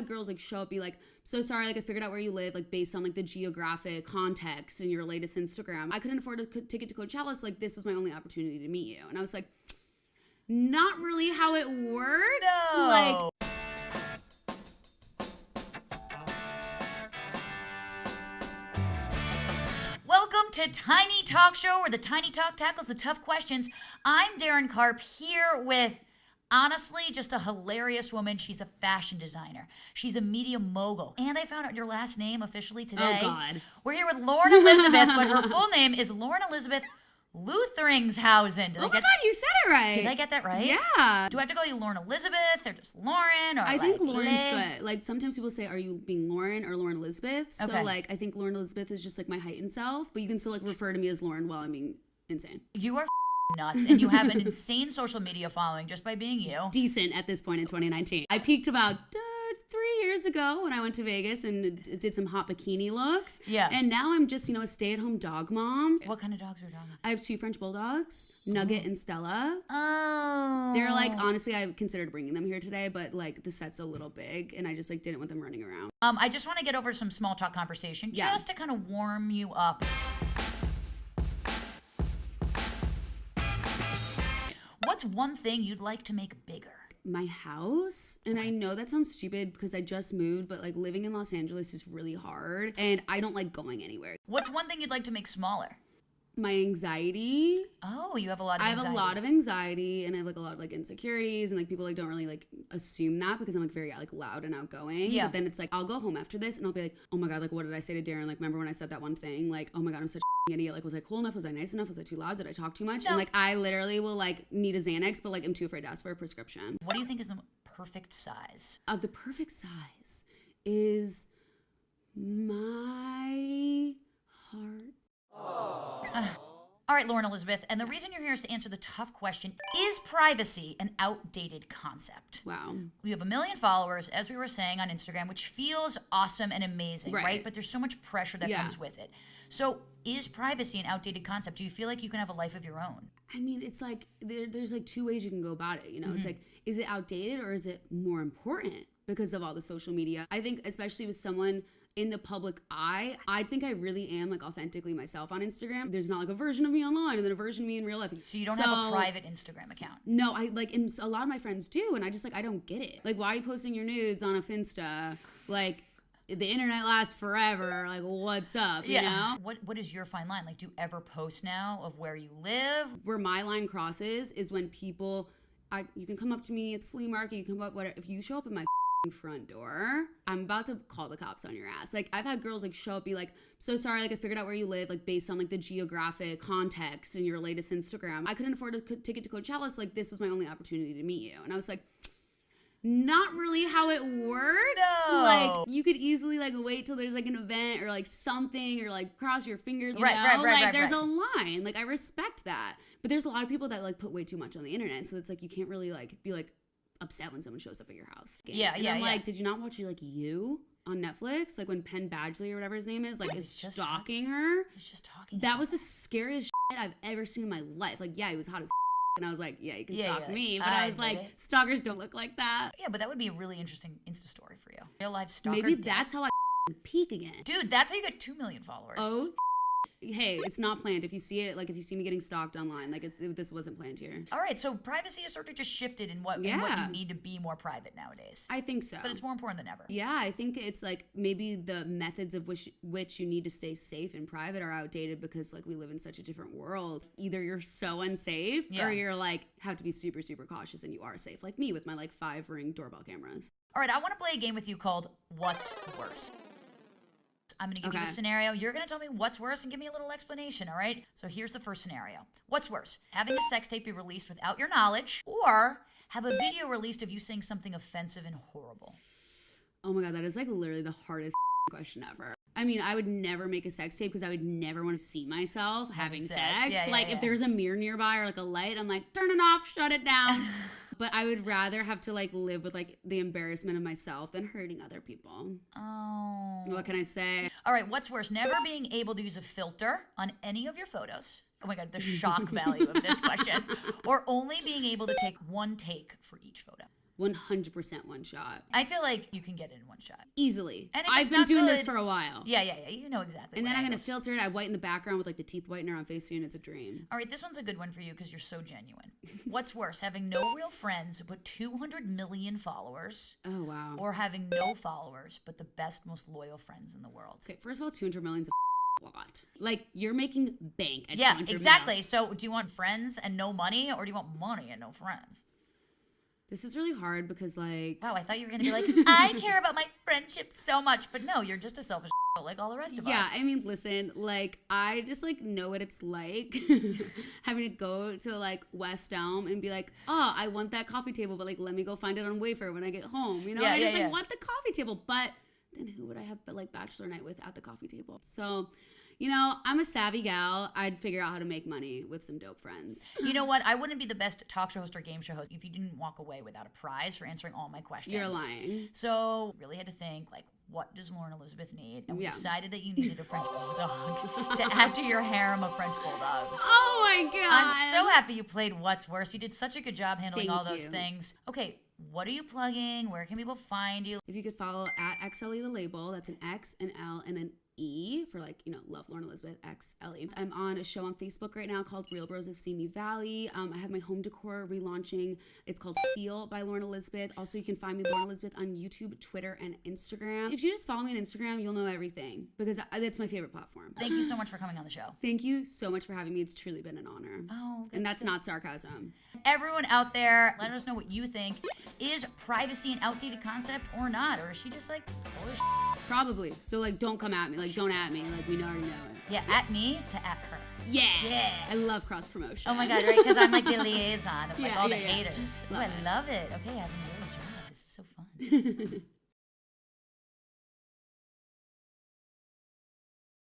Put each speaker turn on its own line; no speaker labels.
had girls like show up, be like, so sorry, like I figured out where you live, like based on like the geographic context in your latest Instagram. I couldn't afford a ticket to Coachella, so like this was my only opportunity to meet you. And I was like, not really how it works.
No.
Like,
welcome to Tiny Talk Show, where the Tiny Talk tackles the tough questions. I'm Daryn Karp here with, honestly, just a hilarious woman. She's a fashion designer. She's a media mogul. And I found out your last name officially today.
oh God.
We're here with Lauren Elizabeth, but her full name is Lauren Elizabeth Lutheringshausen.
Oh my God, you said it right.
Did I get that right?
Yeah.
Do I have to call you Lauren Elizabeth or just Lauren? Or
I think Lauren's
Liz?
good. Like sometimes people say, are you being Lauren or Lauren Elizabeth? So
Okay.
like I think Lauren Elizabeth is just like my heightened self, but you can still like refer to me as Lauren while I'm being insane.
You are nuts, and you have an insane social media following just by being you.
Decent at this point in 2019. I peaked about 3 years ago when I went to Vegas and did some hot bikini looks.
Yeah.
And now I'm just, a stay-at-home dog mom.
What kind of dogs are you talking about?
I have 2 French bulldogs, Nugget and Stella.
Oh.
They're like, honestly, I considered bringing them here today, but like the set's a little big and I just like didn't want them running around.
I just want to get over some small talk conversation just to kind of warm you up. What's one thing you'd like to make bigger?
My house, and I know that sounds stupid because I just moved, but like living in Los Angeles is really hard and I don't like going anywhere.
What's one thing you'd like to make smaller?
My anxiety.
Oh, you have a lot of
I
anxiety.
have a lot of anxiety and I have like a lot of like insecurities, and like people like don't really like assume that because I'm like very like loud and outgoing.
Yeah.
But then it's like I'll go home after this and I'll be like, oh my God, like what did I say to Daryn? Like remember when I said that one thing? Like, oh my God, I'm such an idiot. Like was I cool enough? Was I nice enough? Was I too loud? Did I talk too much?
No.
And like I literally will like need a Xanax, but like I'm too afraid to ask for a prescription.
What do you think is the perfect size?
The perfect size is my heart.
All right, Lauren Elizabeth, and the reason you're here is to answer the tough question, is privacy an outdated concept?
Wow.
We have 1 million followers, as we were saying on Instagram, which feels awesome and amazing, right? But there's so much pressure that comes with it. So is privacy an outdated concept? Do you feel like you can have a life of your own?
I mean, it's like there's like 2 ways you can go about it. It's like, is it outdated or is it more important because of all the social media? I think especially with someone in the public eye, I think I really am like authentically myself on Instagram. There's not like a version of me online and then a version of me in real life.
So you don't have a private Instagram account?
No, I like, and a lot of my friends do, and I just like, I don't get it. Like, why are you posting your nudes on a Finsta? Like, the internet lasts forever. Like, what's up? You know?
What is your fine line? Like, do you ever post now of where you live?
Where my line crosses is when people, you can come up to me at the flea market, you can come up, whatever. If you show up at my front door, I'm about to call the cops on your ass. Like I've had girls like show up, be like, so sorry, like I figured out where you live, like based on like the geographic context in your latest Instagram. I couldn't afford a ticket to Coachella, so like this was my only opportunity to meet you. And I was like, not really how it works.
No.
Like you could easily like wait till there's like an event or like something, or like cross your fingers, you know? Like there's a line. Like I respect that. But there's a lot of people that like put way too much on the internet. So it's like you can't really like be like upset when someone shows up at your house. And I'm like, did you not watch like You on Netflix? Like when Penn Badgley or whatever his name is, like is stalking her.
He's just talking.
That was the scariest shit I've ever seen in my life. Like, yeah, he was hot as and I was like, yeah, you can stalk me. But I was like, stalkers don't look like that.
Yeah, but that would be a really interesting Insta story for you. Real life stalker.
Maybe that's how I peak again.
Dude, that's how you get 2 million followers.
Oh, hey, it's not planned. If you see it, like if you see me getting stalked online, like this wasn't planned here.
All right, so privacy has sort of just shifted in what you need to be more private nowadays.
I think so.
But it's more important than ever.
Yeah, I think it's like maybe the methods of which you need to stay safe and private are outdated because like we live in such a different world. Either you're so unsafe or you're like have to be super, super cautious and you are safe. Like me with my like 5 Ring doorbell cameras.
All right, I want to play a game with you called What's Worse? I'm going to give you a scenario. You're going to tell me what's worse and give me a little explanation, all right? So here's the first scenario. What's worse? Having a sex tape be released without your knowledge, or have a video released of you saying something offensive and horrible?
Oh my God, that is like literally the hardest question ever. I mean, I would never make a sex tape because I would never want to see myself having sex. If there's a mirror nearby or like a light, I'm like, turn it off, shut it down. But I would rather have to like live with like the embarrassment of myself than hurting other people.
Oh.
What can I say?
All right, what's worse? Never being able to use a filter on any of your photos. Oh my God, the shock value of this question. Or only being able to take one take for each photo.
100% one shot.
I feel like you can get it in one shot.
Easily.
And if
I've
it's
been
not
doing
good,
this for a while.
Yeah. You know exactly.
And
what
then I'm going to
angles.
filter it. I whiten the background with like the teeth whitener on Facetune. It's a dream.
All right, this one's a good one for you because you're so genuine. What's worse, having no real friends but 200 million followers,
Oh, wow.
or having no followers but the best, most loyal friends in the world?
Okay, first of all, 200 million is a lot. Like, you're making bank at
Yeah,
200
exactly.
mil.
So do you want friends and no money, or do you want money and no friends?
This is really hard because, like...
Wow, I thought you were going to be like, I care about my friendship so much. But no, you're just a selfish like all the rest of us.
Yeah, I mean, listen, like, I just, like, know what it's like having to go to, like, West Elm and be like, oh, I want that coffee table, but, like, let me go find it on Wayfair when I get home, you know?
Yeah,
I just,
yeah.
like, want the coffee table, but then who would I have, like, bachelor night with at the coffee table? So... You know, I'm a savvy gal. I'd figure out how to make money with some dope friends.
You know what? I wouldn't be the best talk show host or game show host if you didn't walk away without a prize for answering all my questions.
You're lying.
So really had to think, like, what does Lauren Elizabeth need? And we decided that you needed a French bulldog to add to your harem of French bulldogs.
Oh my God.
I'm so happy you played What's Worse. You did such a good job handling
Thank
all those
you.
things. Okay, what are you plugging? Where can people find you?
If you could follow at XLE the label, that's an X, an L, and an E for, like, you know, love Lauren Elizabeth, XLE. I'm on a show on Facebook right now called Real Bros of Simi Valley. I have my home decor relaunching. It's called Feel by Lauren Elizabeth. Also, you can find me Lauren Elizabeth on YouTube, Twitter, and Instagram. If you just follow me on Instagram, you'll know everything because that's my favorite platform.
Thank you so much for coming on the show.
Thank you so much for having me. It's truly been an honor.
Oh,
and that's not sarcasm.
Everyone out there, let us know what you think. Is privacy an outdated concept or not? Or is she just like, full of shit?
Probably. So, like, don't come at me. Like, don't at me. Like, we already know it.
Yeah, at me to at her.
Yeah.
Yeah.
I love cross promotion.
Oh my God, right? Because I'm like the liaison of like
Yeah,
all the
yeah.
haters. Ooh,
Love
I
it.
love it. Okay, I have enjoyed the job. This is so fun.